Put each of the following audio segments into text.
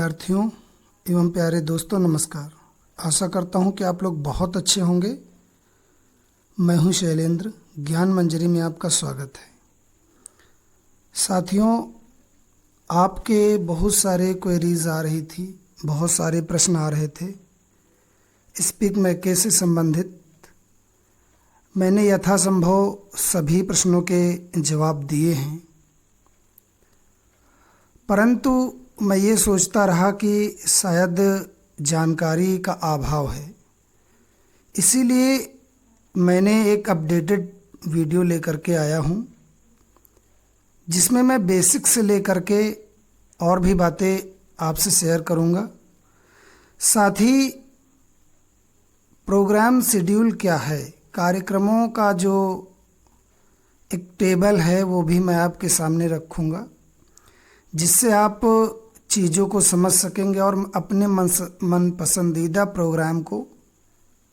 विद्यार्थियों एवं प्यारे दोस्तों, नमस्कार। आशा करता हूं कि आप लोग बहुत अच्छे होंगे। मैं हूं शैलेंद्र। ज्ञान मंजरी में आपका स्वागत है। साथियों, आपके बहुत सारे क्वेरीज आ रही थी, बहुत सारे प्रश्न आ रहे थे स्पीक मैके से संबंधित। मैंने यथासंभव सभी प्रश्नों के जवाब दिए हैं, परंतु मैं ये सोचता रहा कि शायद जानकारी का अभाव है, इसीलिए मैंने एक अपडेटेड वीडियो लेकर के आया हूँ, जिसमें मैं बेसिक से लेकर के और भी बातें आपसे शेयर करूँगा। साथ ही प्रोग्राम शेड्यूल क्या है, कार्यक्रमों का जो एक टेबल है वो भी मैं आपके सामने रखूँगा, जिससे आप चीज़ों को समझ सकेंगे और अपने मन पसंदीदा प्रोग्राम को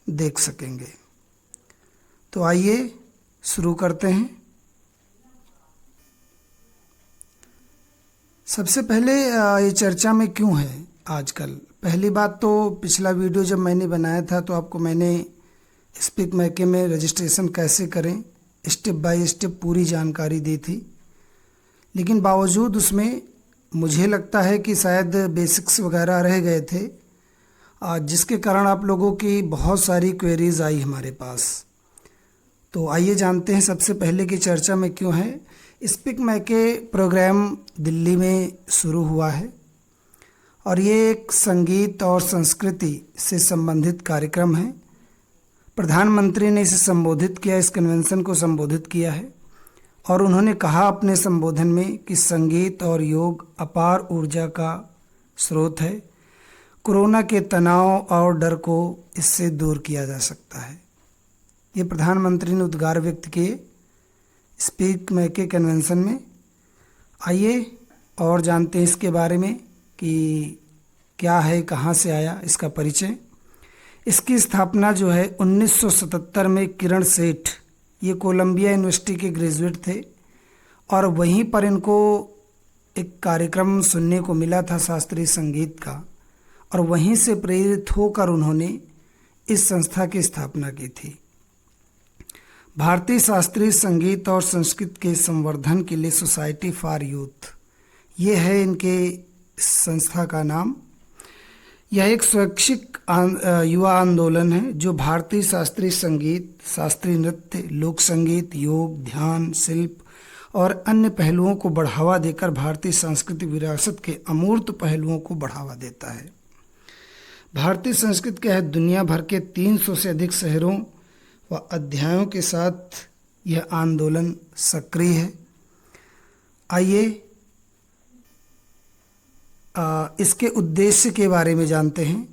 देख सकेंगे। तो आइए शुरू करते हैं। सबसे पहले ये चर्चा में क्यों है आजकल। पहली बात तो पिछला वीडियो जब मैंने बनाया था तो आपको मैंने स्पीक मैके में रजिस्ट्रेशन कैसे करें स्टेप बाय स्टेप पूरी जानकारी दी थी, लेकिन बावजूद उसमें मुझे लगता है कि शायद बेसिक्स वगैरह रह गए थे, जिसके कारण आप लोगों की बहुत सारी क्वेरीज आई हमारे पास। तो आइए जानते हैं सबसे पहले कि चर्चा में क्यों है। स्पीक मैके प्रोग्राम दिल्ली में शुरू हुआ है और ये एक संगीत और संस्कृति से संबंधित कार्यक्रम है। प्रधानमंत्री ने इसे संबोधित किया, इस कन्वेंशन को संबोधित किया है और उन्होंने कहा अपने संबोधन में कि संगीत और योग अपार ऊर्जा का स्रोत है। कोरोना के तनाव और डर को इससे दूर किया जा सकता है। ये प्रधानमंत्री ने उद्गार व्यक्त किए स्पीक मैके कन्वेंशन में। आइए और जानते हैं इसके बारे में कि क्या है, कहाँ से आया, इसका परिचय। इसकी स्थापना जो है 1977 में किरण सेठ, ये कोलंबिया यूनिवर्सिटी के ग्रेजुएट थे और वहीं पर इनको एक कार्यक्रम सुनने को मिला था शास्त्रीय संगीत का, और वहीं से प्रेरित होकर उन्होंने इस संस्था की स्थापना की थी। भारतीय शास्त्रीय संगीत और संस्कृत के संवर्धन के लिए सोसाइटी फॉर यूथ, ये है इनके संस्था का नाम। यह एक स्वैच्छिक युवा आंदोलन है जो भारतीय शास्त्रीय संगीत, शास्त्रीय नृत्य, लोक संगीत, योग, ध्यान, शिल्प और अन्य पहलुओं को बढ़ावा देकर भारतीय सांस्कृतिक विरासत के अमूर्त पहलुओं को बढ़ावा देता है। भारतीय संस्कृति के दुनिया भर के 300 से अधिक शहरों व अध्यायों के साथ यह आंदोलन सक्रिय है। आइए इसके उद्देश्य के बारे में जानते हैं।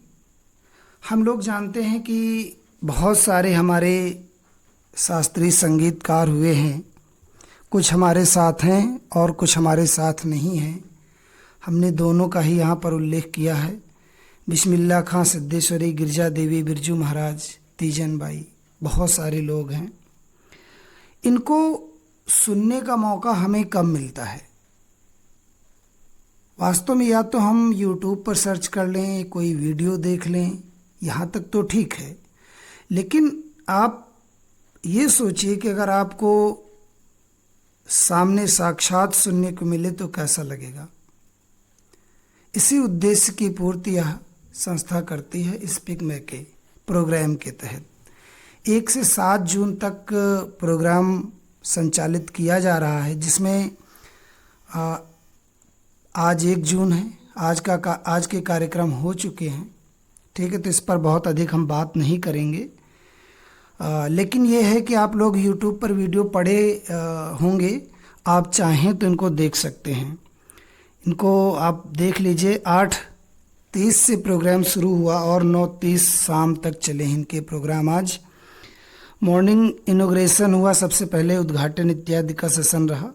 हम लोग जानते हैं कि बहुत सारे हमारे शास्त्रीय संगीतकार हुए हैं, कुछ हमारे साथ हैं और कुछ हमारे साथ नहीं हैं। हमने दोनों का ही यहाँ पर उल्लेख किया है। बिस्मिल्लाह खां सिद्धेश्वरी, गिरजा देवी, बिरजू महाराज, तीजन बाई, बहुत सारे लोग हैं। इनको सुनने का मौका हमें कम मिलता है। वास्तव में या तो हम YouTube पर सर्च कर लें, कोई वीडियो देख लें, यहाँ तक तो ठीक है, लेकिन आप ये सोचिए कि अगर आपको सामने साक्षात सुनने को मिले तो कैसा लगेगा। इसी उद्देश्य की पूर्ति यह संस्था करती है स्पीक मैके प्रोग्राम के तहत। 1 से 7 जून तक प्रोग्राम संचालित किया जा रहा है, जिसमें आज 1 जून है। आज के कार्यक्रम हो चुके हैं, ठीक है, तो इस पर बहुत अधिक हम बात नहीं करेंगे। लेकिन ये है कि आप लोग YouTube पर वीडियो पढ़े होंगे, आप चाहें तो इनको देख सकते हैं। इनको आप देख लीजिए। 8:30 से प्रोग्राम शुरू हुआ और 9:30 शाम तक चले इनके प्रोग्राम। आज मॉर्निंग इनॉग्रेशन हुआ, सबसे पहले उद्घाटन इत्यादि का सेशन रहा।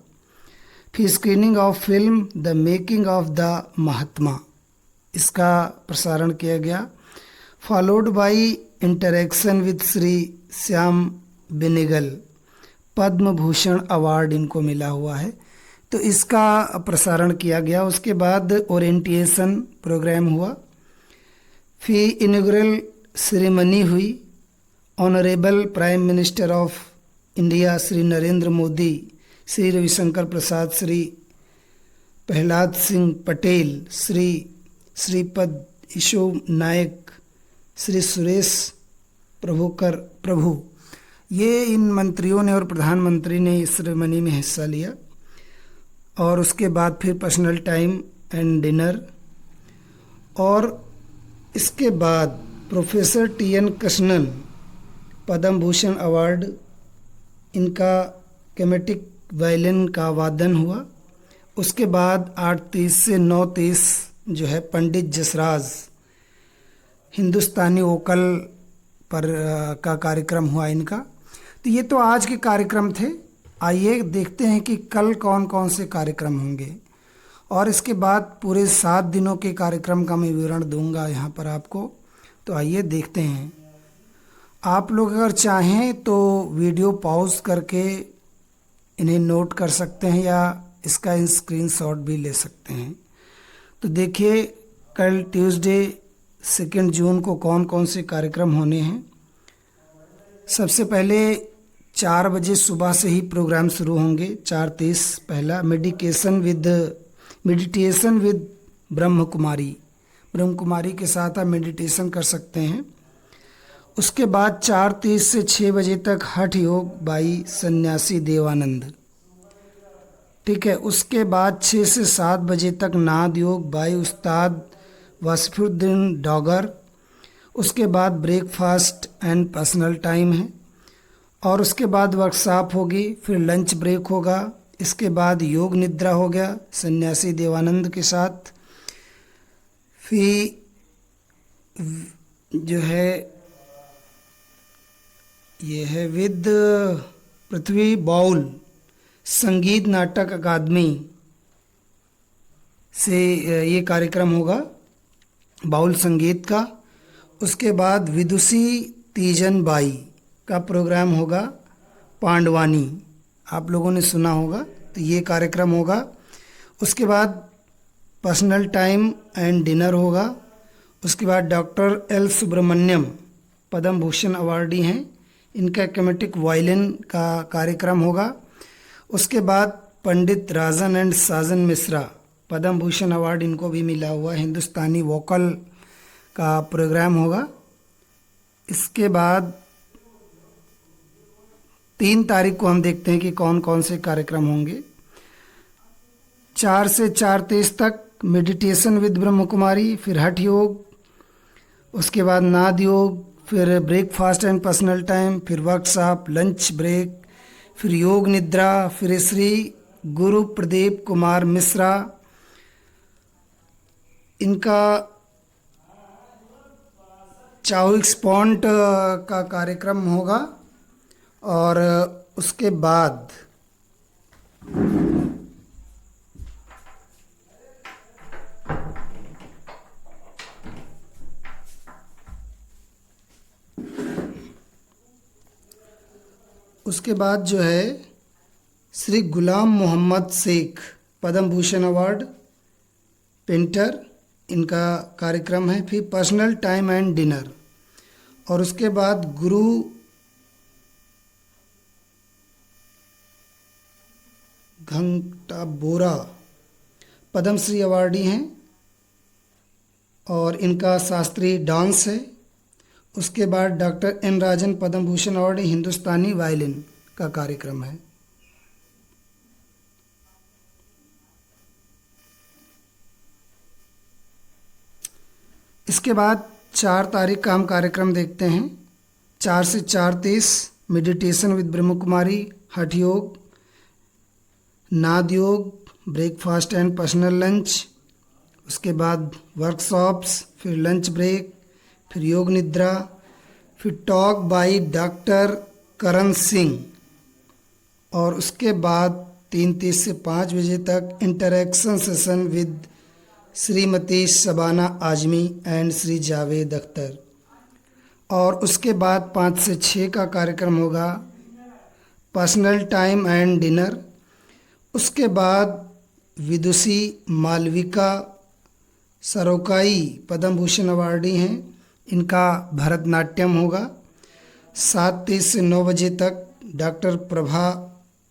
फिर screening of film the making of the Mahatma, इसका प्रसारण किया गया। Followed by interaction with Shri Shyam Benegal, Padma Bhushan award इनको मिला हुआ है। तो इसका प्रसारण किया गया। उसके बाद ओरिएंटेशन प्रोग्राम हुआ, फिर इनॉग्रेल सेरेमनी हुई। Honourable prime minister of India Shri Narendra Modi, Shri Ravishankar Prasad, Shri Prahlad Singh Patel, Shri Shripad Yesso Naik, Shri Suresh Prabhu, ये इन मंत्रियों ने और प्रधानमंत्री ने इस सेरेमनी में हिस्सा लिया। और उसके बाद फिर पर्सनल टाइम एंड डिनर। और इसके बाद प्रोफेसर टी.एन. कृष्णन पद्म भूषण अवार्ड, इनका कैमेटिक वायलिन का वादन हुआ। उसके बाद 8:30 से 9:30 जो है पंडित जसराज हिंदुस्तानी वोकल पर का कार्यक्रम हुआ इनका। तो ये तो आज के कार्यक्रम थे। आइए देखते हैं कि कल कौन कौन से कार्यक्रम होंगे, और इसके बाद पूरे 7 दिनों के कार्यक्रम का मैं विवरण दूंगा यहाँ पर आपको। तो आइए देखते हैं। आप लोग अगर चाहें तो वीडियो पॉज करके इन्हें नोट कर सकते हैं या इसका स्क्रीनशॉट भी ले सकते हैं। तो देखिए, कल ट्यूसडे 2 जून को कौन कौन से कार्यक्रम होने हैं। सबसे पहले 4 बजे सुबह से ही प्रोग्राम शुरू होंगे। 4:30 पहला मेडिटेशन विद ब्रह्म कुमारी के साथ आप मेडिटेशन कर सकते हैं। उसके बाद 4:30 से 6 बजे तक हठ योग बाई सन्यासी देवानंद, ठीक है। उसके बाद 6 से 7 बजे तक नाद योग बाई उस्ताद वासिफुद्दीन डॉगर। उसके बाद ब्रेकफास्ट एंड पर्सनल टाइम है, और उसके बाद वर्कशॉप होगी, फिर लंच ब्रेक होगा। इसके बाद योग निद्रा हो गया सन्यासी देवानंद के साथ। फिर जो है ये है विद पृथ्वी बाउल संगीत नाटक अकादमी से ये कार्यक्रम होगा, बाउल संगीत का। उसके बाद विदुषी तीजन बाई का प्रोग्राम होगा, पांडवानी, आप लोगों ने सुना होगा, तो ये कार्यक्रम होगा। उसके बाद पर्सनल टाइम एंड डिनर होगा। उसके बाद doctor L Subramaniam Padma Bhushan awardee हैं, इनका कैमेटिक वायलिन का कार्यक्रम होगा। उसके बाद पंडित राजन एंड साजन मिश्रा, पद्म भूषण अवार्ड इनको भी मिला हुआ, हिंदुस्तानी वोकल का प्रोग्राम होगा। इसके बाद 3 तारीख को हम देखते हैं कि कौन कौन से कार्यक्रम होंगे। 4 से 4:30 तक मेडिटेशन विद ब्रह्म कुमारी, फिर हठ योग, उसके बाद नाद योग, फिर ब्रेकफास्ट एंड पर्सनल टाइम, फिर वर्कशॉप, लंच ब्रेक, फिर योग निद्रा, फिर श्री गुरु प्रदीप कुमार मिश्रा, इनका चाउक्स पॉइंट का कार्यक्रम होगा। और उसके बाद जो है श्री गुलाम मोहम्मद शेख पद्म भूषण अवार्ड पेंटर, इनका कार्यक्रम है। फिर पर्सनल टाइम एंड डिनर, और उसके बाद गुरु घंटा बोरा पद्मश्री अवार्डी हैं, और इनका शास्त्रीय डांस है। उसके बाद डॉक्टर एन राजन पद्म भूषण अवार्डी हिंदुस्तानी वायलिन का कार्यक्रम है। इसके बाद 4 तारीख का हम कार्यक्रम देखते हैं। 4 से 4:30 मेडिटेशन विद ब्रह्म कुमारी, हठ योग, नाद योग, ब्रेकफास्ट एंड पर्सनल लंच, उसके बाद वर्कशॉप्स, फिर लंच ब्रेक, फिर योग निद्रा, फिर talk by doctor Karan Singh, और उसके बाद 3:30 से 5 बजे तक interaction session with Shrimati Shabana Azmi and Shri Javed Akhtar. और उसके बाद 5 से 6 का कार्यक्रम होगा पर्सनल टाइम एंड डिनर। उसके बाद विदुषी मालविका सरोकाई पद्म भूषण अवार्डी हैं, इनका भरतनाट्यम होगा। 7:30 से 9 बजे तक डॉक्टर प्रभा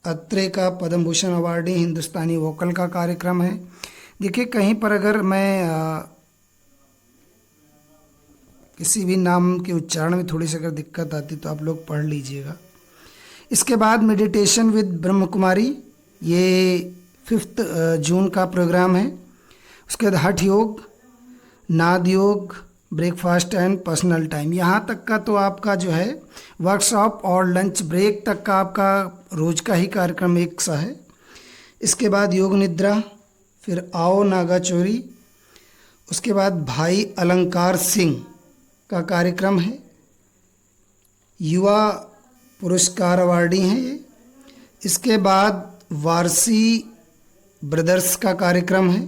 अत्रे का पद्म भूषण अवार्डी हिंदुस्तानी वोकल का कार्यक्रम है। देखिए, कहीं पर अगर मैं किसी भी नाम के उच्चारण में थोड़ी सी अगर दिक्कत आती तो आप लोग पढ़ लीजिएगा। इसके बाद मेडिटेशन विद ब्रह्म कुमारी, ये 5 जून का प्रोग्राम है। उसके बाद हठ योग, नाद योग, ब्रेकफास्ट एंड पर्सनल टाइम, यहाँ तक का तो आपका जो है वर्कशॉप और लंच ब्रेक तक का आपका रोज़ का ही कार्यक्रम एक सा है। इसके बाद योग निद्रा, फिर आओ नागा चोरी, उसके बाद भाई अलंकार सिंह का कार्यक्रम है। युवा पुरस्कार अवार्डी हैं ये। इसके बाद वारसी ब्रदर्स का कार्यक्रम है।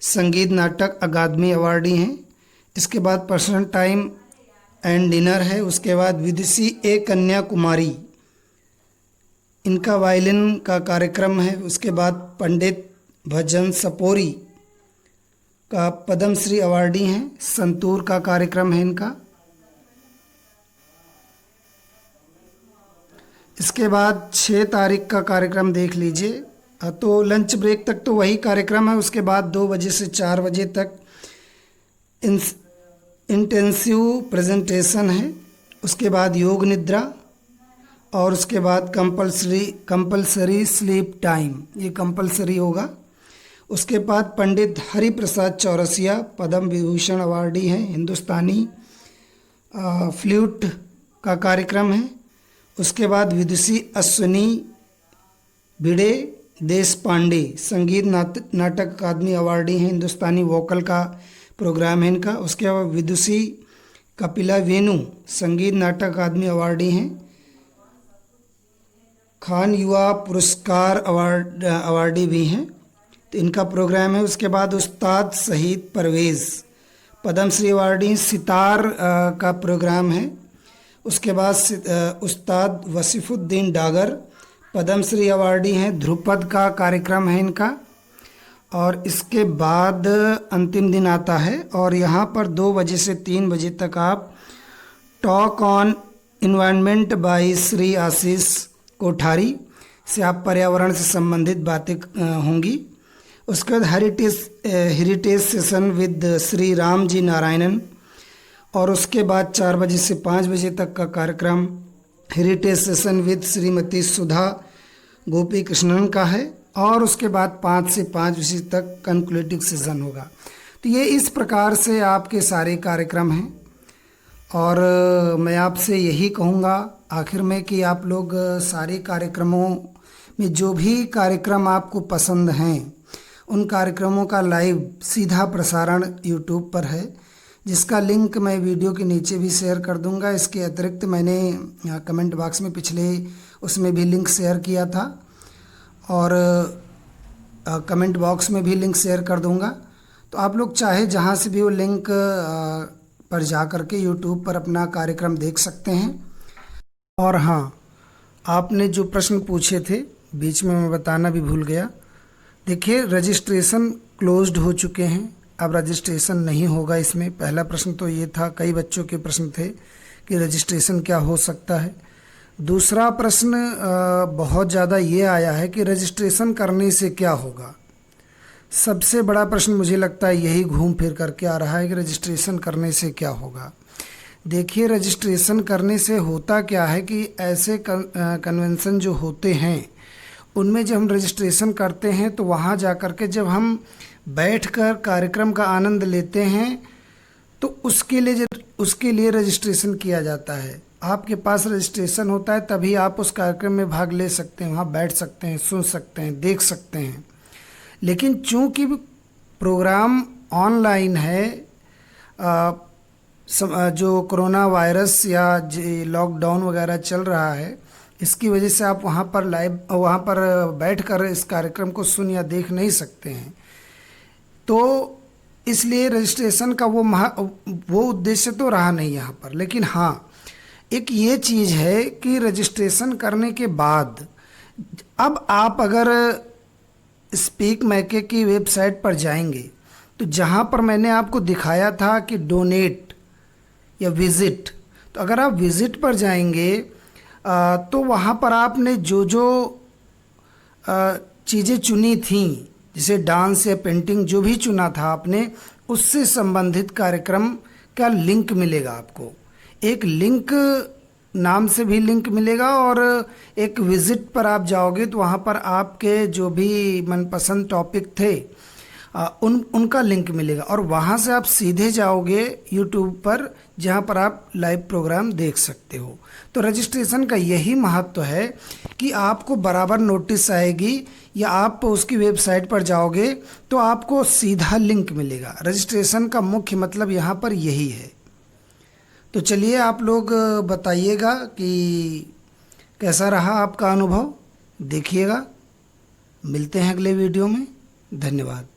संगीत नाटक अकादमी अवार्डी हैं। इसके बाद पर्सनल टाइम एंड डिनर है। उसके बाद विदुषी ए कन्याकुमारी, इनका वायलिन का कार्यक्रम है। उसके बाद पंडित भजन सपोरी का पद्मश्री अवार्डी हैं, संतूर का कार्यक्रम है इनका। इसके बाद 6 तारीख का कार्यक्रम देख लीजिए। तो लंच ब्रेक तक तो वही कार्यक्रम है। उसके बाद 2 बजे से 4 बजे तक इंटेंसिव प्रेजेंटेशन है। उसके बाद योग निद्रा और उसके बाद कंपलसरी स्लीप टाइम, ये कंपलसरी होगा। उसके बाद पंडित हरि प्रसाद चौरसिया पद्म विभूषण अवार्डी हैं, हिंदुस्तानी फ्लूट का कार्यक्रम है। उसके बाद विदुषी अश्विनी भिड़े देश पांडे संगीत नाटक अकादमी अवार्डी हैं, हिंदुस्तानी वोकल का प्रोग्राम है इनका। उसके बाद विदुषी कपिला वेणु संगीत नाटक अकादमी अवार्डी हैं, खान युवा पुरस्कार अवार्डी भी हैं, तो इनका प्रोग्राम है। उसके बाद उस्ताद शहीद परवेज़ पद्मश्री अवार्डी सितार का प्रोग्राम है। उसके बाद उस्ताद वसीफुद्दीन डागर पद्मश्री अवार्डी हैं, ध्रुपद का कार्यक्रम है इनका। और इसके बाद अंतिम दिन आता है और यहाँ पर 2 बजे से 3 बजे तक आप talk on environment by Shri Ashish Kothari से आप पर्यावरण से संबंधित बातें होंगी। उसके बाद heritage session with Shri Ram ji Narayanan, और उसके बाद 4 बजे से 5 बजे तक का कार्यक्रम हेरिटेज सेशन विद श्रीमती सुधा गोपी कृष्णन का है। और उसके बाद 5 से 5 बजे तक कंक्लूडिव सेशन होगा। तो ये इस प्रकार से आपके सारे कार्यक्रम हैं। और मैं आपसे यही कहूँगा आखिर में कि आप लोग सारे कार्यक्रमों में जो भी कार्यक्रम आपको पसंद हैं उन कार्यक्रमों का लाइव सीधा प्रसारण यूट्यूब पर है, जिसका लिंक मैं वीडियो के नीचे भी शेयर कर दूंगा। इसके अतिरिक्त मैंने कमेंट बॉक्स में पिछले उसमें भी लिंक शेयर किया था और कमेंट बॉक्स में भी लिंक शेयर कर दूंगा। तो आप लोग चाहे जहां से भी वो लिंक पर जा कर के यूट्यूब पर अपना कार्यक्रम देख सकते हैं। और हाँ, आपने जो प्रश्न पूछे थे बीच में मैं बताना भी भूल गया। देखिए, रजिस्ट्रेशन क्लोज्ड हो चुके हैं, अब रजिस्ट्रेशन नहीं होगा इसमें। पहला प्रश्न तो ये था, कई बच्चों के प्रश्न थे कि रजिस्ट्रेशन क्या हो सकता है। दूसरा प्रश्न बहुत ज़्यादा ये आया है कि रजिस्ट्रेशन करने से क्या होगा। सबसे बड़ा प्रश्न मुझे लगता है यही घूम फिर करके आ रहा है कि रजिस्ट्रेशन करने से क्या होगा। देखिए, रजिस्ट्रेशन करने से होता क्या है कि ऐसे कन्वेंशन जो होते हैं उनमें जब हम रजिस्ट्रेशन करते हैं तो वहाँ जा कर के जब हम बैठकर कार्यक्रम का आनंद लेते हैं तो उसके लिए रजिस्ट्रेशन किया जाता है। आपके पास रजिस्ट्रेशन होता है तभी आप उस कार्यक्रम में भाग ले सकते हैं, वहाँ बैठ सकते हैं, सुन सकते हैं, देख सकते हैं। लेकिन चूंकि प्रोग्राम ऑनलाइन है, जो कोरोना वायरस या लॉकडाउन वगैरह चल रहा है, इसकी वजह से आप वहाँ पर बैठकर इस कार्यक्रम को सुन या देख नहीं सकते हैं। तो इसलिए रजिस्ट्रेशन का वो उद्देश्य तो रहा नहीं यहाँ पर। लेकिन हाँ, एक ये चीज़ है कि रजिस्ट्रेशन करने के बाद अब आप अगर स्पीक मैके की वेबसाइट पर जाएंगे तो जहाँ पर मैंने आपको दिखाया था कि डोनेट या विज़िट, तो अगर आप विज़िट पर जाएंगे तो वहाँ पर आपने जो जो चीज़ें चुनी थी, जैसे डांस या पेंटिंग, जो भी चुना था आपने, उससे संबंधित कार्यक्रम का लिंक मिलेगा आपको। एक लिंक नाम से भी लिंक मिलेगा, और एक विज़िट पर आप जाओगे तो वहाँ पर आपके जो भी मनपसंद टॉपिक थे उनका लिंक मिलेगा, और वहाँ से आप सीधे जाओगे यूट्यूब पर, जहाँ पर आप लाइव प्रोग्राम देख सकते हो। तो रजिस्ट्रेशन का यही महत्व है कि आपको बराबर नोटिस आएगी, या आप उसकी वेबसाइट पर जाओगे तो आपको सीधा लिंक मिलेगा। रजिस्ट्रेशन का मुख्य मतलब यहाँ पर यही है। तो चलिए आप लोग बताइएगा कि कैसा रहा आपका अनुभव, देखिएगा। मिलते हैं अगले वीडियो में। धन्यवाद।